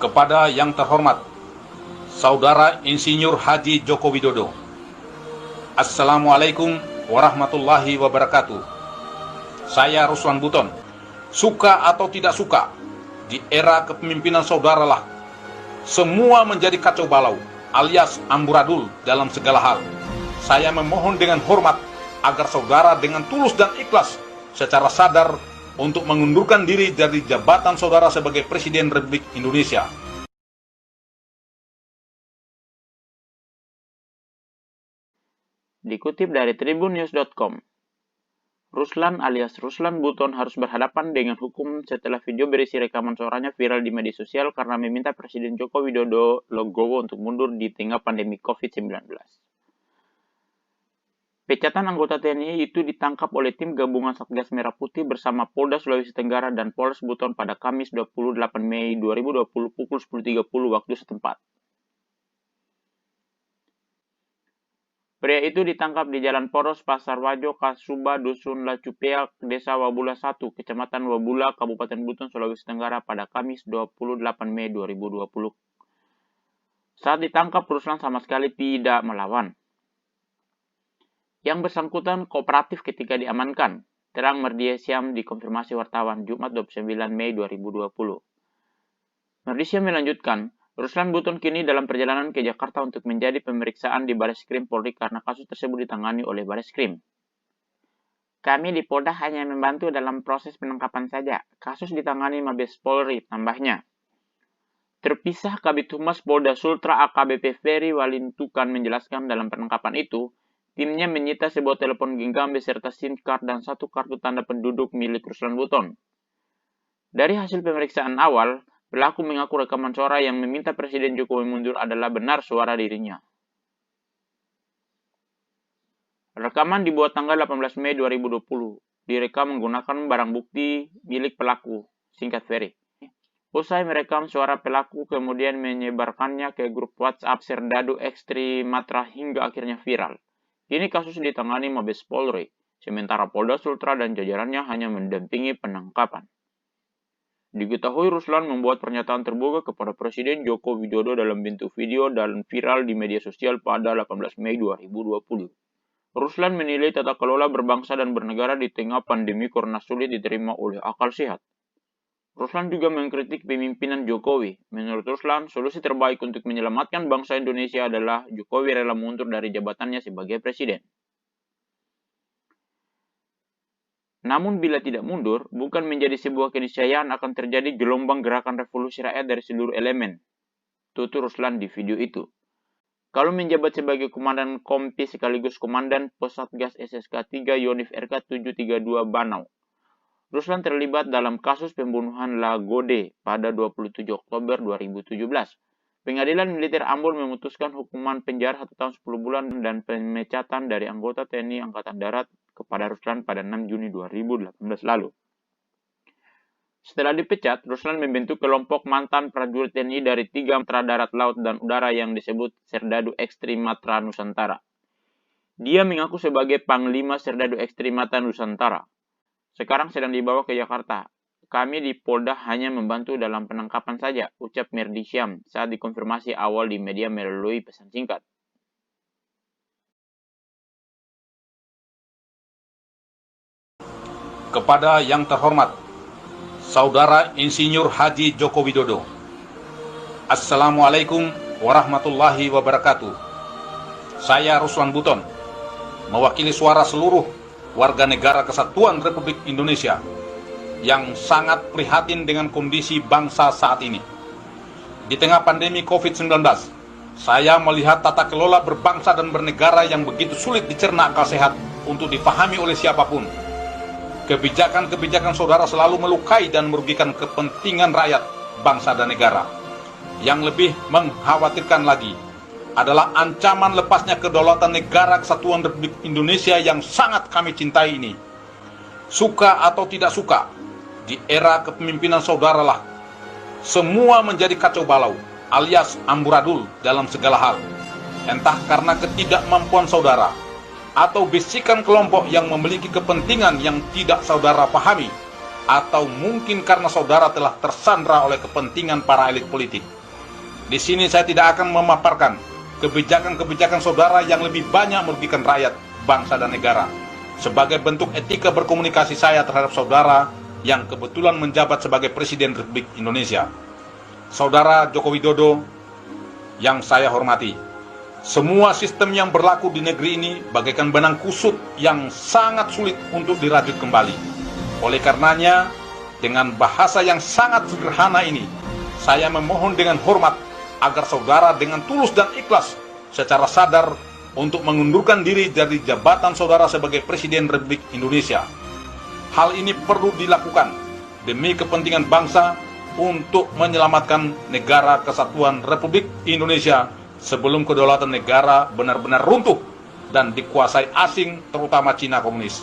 Kepada yang terhormat Saudara Insinyur Haji Joko Widodo, Assalamualaikum warahmatullahi wabarakatuh. Saya Ruslan Buton. Suka atau tidak suka, di era kepemimpinan saudaralah semua menjadi kacau balau alias amburadul dalam segala hal. Saya memohon dengan hormat agar saudara dengan tulus dan ikhlas secara sadar untuk mengundurkan diri dari jabatan saudara sebagai Presiden Republik Indonesia. Dikutip dari tribunnews.com, Ruslan alias Ruslan Buton harus berhadapan dengan hukum setelah video berisi rekaman suaranya viral di media sosial karena meminta Presiden Joko Widodo Legowo untuk mundur di tengah pandemi COVID-19. Pecatan anggota TNI itu ditangkap oleh tim gabungan Satgas Merah Putih bersama Polda Sulawesi Tenggara dan Polres Buton pada Kamis 28 Mei 2020 pukul 10.30 waktu setempat. Pria itu ditangkap di Jalan Poros, Pasar Wajo, Kasuba, Dusun Lacupeak, Desa Wabula 1, Kecamatan Wabula, Kabupaten Buton, Sulawesi Tenggara pada Kamis 28 Mei 2020. Saat ditangkap, Ruslan sama sekali tidak melawan. Yang bersangkutan kooperatif ketika diamankan, terang Merdia Syam dikonfirmasi wartawan Jumat 29 Mei 2020. Merdia Syam melanjutkan, Ruslan Buton kini dalam perjalanan ke Jakarta untuk menjadi pemeriksaan di Bareskrim Polri karena kasus tersebut ditangani oleh Bareskrim. Kami di Polda hanya membantu dalam proses penangkapan saja. Kasus ditangani Mabes Polri, tambahnya. Terpisah Kabid Humas Polda Sultra AKBP Ferry Walintukan menjelaskan dalam penangkapan itu, timnya menyita sebuah telepon genggam beserta SIM card dan satu kartu tanda penduduk milik Ruslan Buton. Dari hasil pemeriksaan awal, pelaku mengaku rekaman suara yang meminta Presiden Jokowi mundur adalah benar suara dirinya. Rekaman dibuat tanggal 18 Mei 2020. Direkam menggunakan barang bukti milik pelaku, singkat Ferry. Usai merekam suara pelaku, kemudian menyebarkannya ke grup WhatsApp Serdadu Ekstrimatra hingga akhirnya viral. Kini kasus ditangani Mabes Polri, sementara Polda Sultra dan jajarannya hanya mendampingi penangkapan. Diketahui Ruslan membuat pernyataan terbuka kepada Presiden Joko Widodo dalam bentuk video dan viral di media sosial pada 18 Mei 2020. Ruslan menilai tata kelola berbangsa dan bernegara di tengah pandemi corona sulit diterima oleh akal sehat. Ruslan juga mengkritik pemimpinan Jokowi. Menurut Ruslan, solusi terbaik untuk menyelamatkan bangsa Indonesia adalah Jokowi rela mundur dari jabatannya sebagai Presiden. Namun bila tidak mundur, bukan menjadi sebuah keniscayaan akan terjadi gelombang gerakan revolusi rakyat dari seluruh elemen. Tutur Ruslan di video itu. Kalau menjabat sebagai Komandan Kompi sekaligus Komandan Posatgas SSK 3 Yonif RK 732 Banau, Ruslan terlibat dalam kasus pembunuhan Lagode pada 27 Oktober 2017. Pengadilan Militer Ambon memutuskan hukuman penjara 1 tahun 10 bulan dan pemecatan dari anggota TNI Angkatan Darat kepada Ruslan pada 6 Juni 2018 lalu. Setelah dipecat, Ruslan membentuk kelompok mantan prajurit TNI dari 3 matra darat, laut, dan udara yang disebut Serdadu Ekstrimatra Nusantara. Dia mengaku sebagai Panglima Serdadu Ekstrimatra Nusantara. Sekarang sedang dibawa ke Jakarta. Kami di Polda hanya membantu dalam penangkapan saja, ucap Merdia Syam saat dikonfirmasi awal di media melalui pesan singkat. Kepada yang terhormat Saudara Insinyur Haji Joko Widodo, Assalamualaikum warahmatullahi wabarakatuh. Saya Ruslan Buton, mewakili suara seluruh warga negara Kesatuan Republik Indonesia yang sangat prihatin dengan kondisi bangsa saat ini. Di tengah pandemi COVID-19, saya melihat tata kelola berbangsa dan bernegara yang begitu sulit dicerna akal sehat untuk dipahami oleh siapapun. Kebijakan-kebijakan saudara selalu melukai dan merugikan kepentingan rakyat, bangsa dan negara. Yang lebih mengkhawatirkan lagi adalah ancaman lepasnya kedaulatan negara Kesatuan Republik Indonesia yang sangat kami cintai ini. Suka atau tidak suka, di era kepemimpinan saudaralah semua menjadi kacau balau alias amburadul dalam segala hal. Entah karena ketidakmampuan saudara atau bisikan kelompok yang memiliki kepentingan yang tidak saudara pahami, atau mungkin karena saudara telah tersandra oleh kepentingan para elit politik. Di sini saya tidak akan memaparkan kebijakan-kebijakan saudara yang lebih banyak merugikan rakyat, bangsa, dan negara, sebagai bentuk etika berkomunikasi saya terhadap saudara yang kebetulan menjabat sebagai Presiden Republik Indonesia. Saudara Joko Widodo yang saya hormati, semua sistem yang berlaku di negeri ini bagaikan benang kusut yang sangat sulit untuk dirajut kembali. Oleh karenanya, dengan bahasa yang sangat sederhana ini, saya memohon dengan hormat agar saudara dengan tulus dan ikhlas secara sadar untuk mengundurkan diri dari jabatan saudara sebagai Presiden Republik Indonesia. Hal ini perlu dilakukan demi kepentingan bangsa untuk menyelamatkan negara kesatuan Republik Indonesia sebelum kedaulatan negara benar-benar runtuh dan dikuasai asing, terutama Cina komunis.